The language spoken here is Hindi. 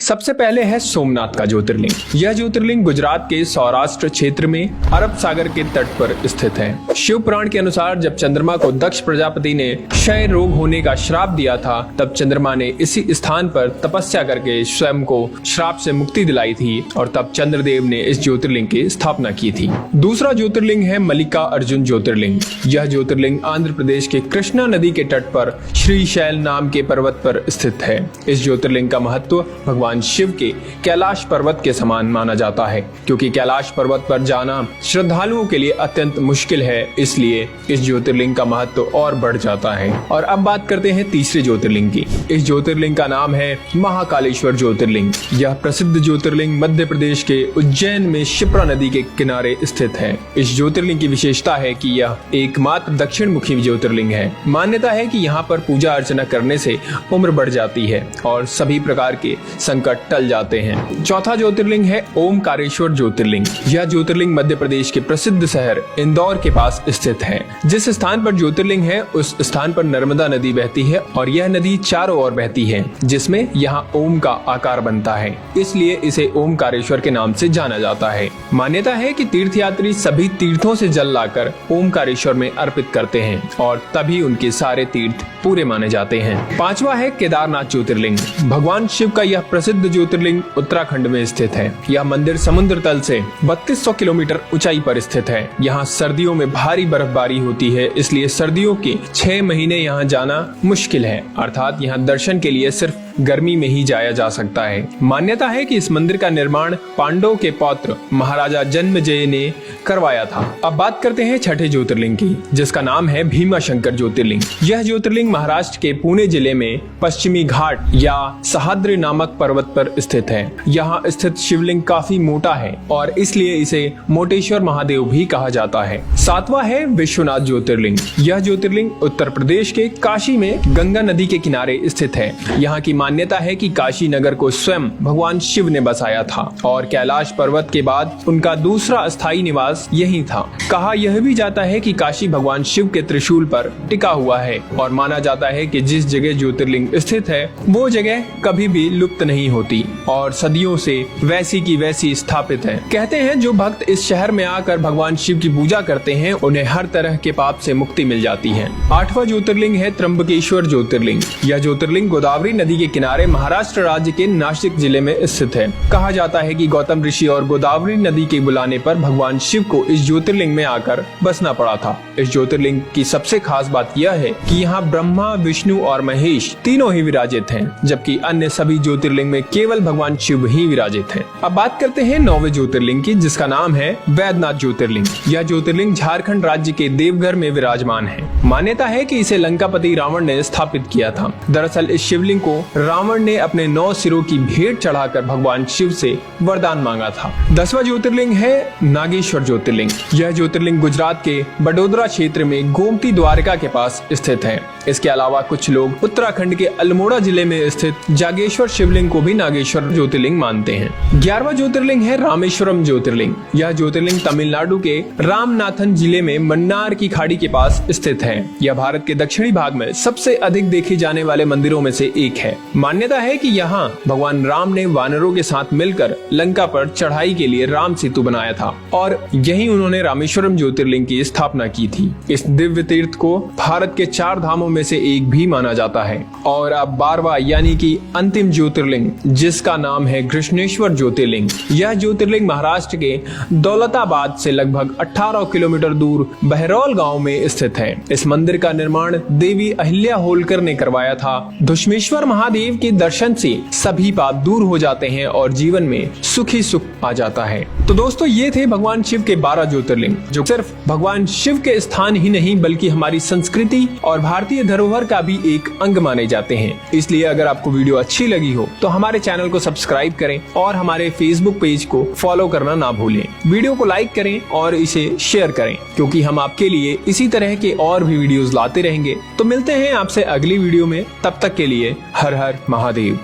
सबसे पहले है सोमनाथ का ज्योतिर्लिंग। यह ज्योतिर्लिंग गुजरात के सौराष्ट्र क्षेत्र में अरब सागर के तट पर स्थित है। शिव पुराण के अनुसार जब चंद्रमा को दक्ष प्रजापति ने क्षय रोग होने का श्राप दिया था, तब चंद्रमा ने इसी स्थान पर तपस्या करके स्वयं को श्राप से मुक्ति दिलाई थी और तब चंद्रदेव ने इस ज्योतिर्लिंग की स्थापना की थी। दूसरा ज्योतिर्लिंग है मल्लिका अर्जुन ज्योतिर्लिंग। यह ज्योतिर्लिंग आंध्र प्रदेश के कृष्णा नदी के तट पर श्रीशैल नाम के पर्वत पर स्थित है। इस ज्योतिर्लिंग का महत्व भगवान शिव के कैलाश पर्वत के समान माना जाता है, क्योंकि कैलाश पर्वत पर जाना श्रद्धालुओं के लिए अत्यंत मुश्किल है, इसलिए इस ज्योतिर्लिंग का महत्व और बढ़ जाता है। और अब बात करते हैं तीसरे ज्योतिर्लिंग की। इस ज्योतिर्लिंग का नाम है महाकालेश्वर ज्योतिर्लिंग। यह प्रसिद्ध ज्योतिर्लिंग मध्य प्रदेश के उज्जैन में शिप्रा नदी के किनारे स्थित है। इस ज्योतिर्लिंग की विशेषता है कि यह एकमात्र दक्षिण मुखी ज्योतिर्लिंग है। मान्यता है कि यहाँ पर पूजा अर्चना करने से उम्र बढ़ जाती है और सभी प्रकार के संकट टल जाते हैं। चौथा ज्योतिर्लिंग है ओमकारेश्वर ज्योतिर्लिंग। यह ज्योतिर्लिंग मध्य प्रदेश के प्रसिद्ध शहर इंदौर के पास स्थित है। जिस स्थान पर ज्योतिर्लिंग है उस स्थान पर नर्मदा नदी बहती है और यह नदी चारों ओर बहती है, जिसमें यहाँ ओम का आकार बनता है, इसलिए इसे ओमकारेश्वर के नाम से जाना जाता है। मान्यता है कि तीर्थयात्री सभी तीर्थों से जल लाकर ओमकारेश्वर में अर्पित करते हैं और तभी उनके सारे तीर्थ पूरे माने जाते हैं। पांचवा है केदारनाथ ज्योतिर्लिंग। भगवान शिव का यह प्रसिद्ध ज्योतिर्लिंग उत्तराखंड में स्थित है। यह मंदिर समुद्र तल से 3200 किलोमीटर ऊंचाई पर स्थित है। यहाँ सर्दियों में भारी बर्फबारी होती है, इसलिए सर्दियों के 6 महीने यहाँ जाना मुश्किल है, अर्थात यहाँ दर्शन के लिए सिर्फ गर्मी में ही जाया जा सकता है। मान्यता है कि इस मंदिर का निर्माण पांडवों के पौत्र महाराजा जन्मेजय ने करवाया था। अब बात करते हैं छठे ज्योतिर्लिंग की, जिसका नाम है भीमाशंकर ज्योतिर्लिंग। यह ज्योतिर्लिंग महाराष्ट्र के पुणे जिले में पश्चिमी घाट या सह्याद्री नामक पर्वत पर स्थित है। यहाँ स्थित शिवलिंग काफी मोटा है और इसलिए इसे मोटेश्वर महादेव भी कहा जाता है। सातवां है विश्वनाथ ज्योतिर्लिंग। यह ज्योतिर्लिंग उत्तर प्रदेश के काशी में गंगा नदी के किनारे स्थित है। यहाँ की मान्यता है कि काशी नगर को स्वयं भगवान शिव ने बसाया था और कैलाश पर्वत के बाद उनका दूसरा स्थायी निवास यही था। कहा यह भी जाता है कि काशी भगवान शिव के त्रिशूल पर टिका हुआ है और माना जाता है कि जिस जगह ज्योतिर्लिंग स्थित है वो जगह कभी भी लुप्त नहीं होती और सदियों से वैसी की वैसी स्थापित है। कहते हैं जो भक्त इस शहर में आकर भगवान शिव की पूजा करते हैं उन्हें हर तरह के पाप से मुक्ति मिल जाती है। आठवां ज्योतिर्लिंग है त्र्यंबकेश्वर ज्योतिर्लिंग। यह ज्योतिर्लिंग गोदावरी नदी के किनारे महाराष्ट्र राज्य के नासिक जिले में स्थित है। कहा जाता है कि गौतम ऋषि और गोदावरी नदी के बुलाने पर भगवान शिव को इस ज्योतिर्लिंग में आकर बसना पड़ा था। इस ज्योतिर्लिंग की सबसे खास बात यह है कि यहाँ ब्रह्मा, विष्णु और महेश तीनों ही विराजित हैं, जबकि अन्य सभी ज्योतिर्लिंग में केवल भगवान शिव ही विराजित हैं। अब बात करते हैं 9वें ज्योतिर्लिंग की, जिसका नाम है वैद्यनाथ ज्योतिर्लिंग। यह ज्योतिर्लिंग झारखंड राज्य के देवघर में विराजमान है। मान्यता है कि इसे लंकापति रावण ने स्थापित किया था। दरअसल इस शिवलिंग को रावण ने अपने 9 सिरों की भेंट चढ़ाकर भगवान शिव से वरदान मांगा था। 10वां ज्योतिर्लिंग है नागेश्वर ज्योतिर्लिंग। यह ज्योतिर्लिंग गुजरात के बडोदरा क्षेत्र में गोमती द्वारका के पास स्थित है। इसके अलावा कुछ लोग उत्तराखंड के अल्मोड़ा जिले में स्थित जागेश्वर शिवलिंग को भी नागेश्वर ज्योतिर्लिंग मानते हैं। 11वां ज्योतिर्लिंग है रामेश्वरम ज्योतिर्लिंग। यह ज्योतिर्लिंग तमिलनाडु के रामनाथन जिले में मन्नार की खाड़ी के पास स्थित है। यह भारत के दक्षिणी भाग में सबसे अधिक देखे जाने वाले मंदिरों में से एक है। मान्यता है कि यहाँ भगवान राम ने वानरों के साथ मिलकर लंका पर चढ़ाई के लिए राम सेतु बनाया था और यही उन्होंने रामेश्वरम ज्योतिर्लिंग की स्थापना की थी। इस दिव्य तीर्थ को भारत के 4 धामों में से एक भी माना जाता है। और अब 12वां यानी कि अंतिम ज्योतिर्लिंग, जिसका नाम है कृष्णेश्वर ज्योतिर्लिंग। यह ज्योतिर्लिंग महाराष्ट्र के दौलताबाद से लगभग 18 किलोमीटर दूर बहरौल गांव में स्थित है। इस मंदिर का निर्माण देवी अहिल्या होलकर ने करवाया था। धुष्मेश्वर महादेव के दर्शन से सभी पाप दूर हो जाते हैं और जीवन में सुख ही सुख आ जाता है। तो दोस्तों ये थे भगवान शिव के 12 ज्योतिर्लिंग, जो सिर्फ भगवान शिव के स्थान ही नहीं बल्कि हमारी संस्कृति और भारतीय धरोहर का भी एक अंग माने जाते हैं। इसलिए अगर आपको वीडियो अच्छी लगी हो तो हमारे चैनल को सब्सक्राइब करें और हमारे फेसबुक पेज को फॉलो करना ना भूलें। वीडियो को लाइक करें और इसे शेयर करें, क्योंकि हम आपके लिए इसी तरह के और भी वीडियोस लाते रहेंगे। तो मिलते हैं आपसे अगली वीडियो में, तब तक के लिए हर हर महादेव।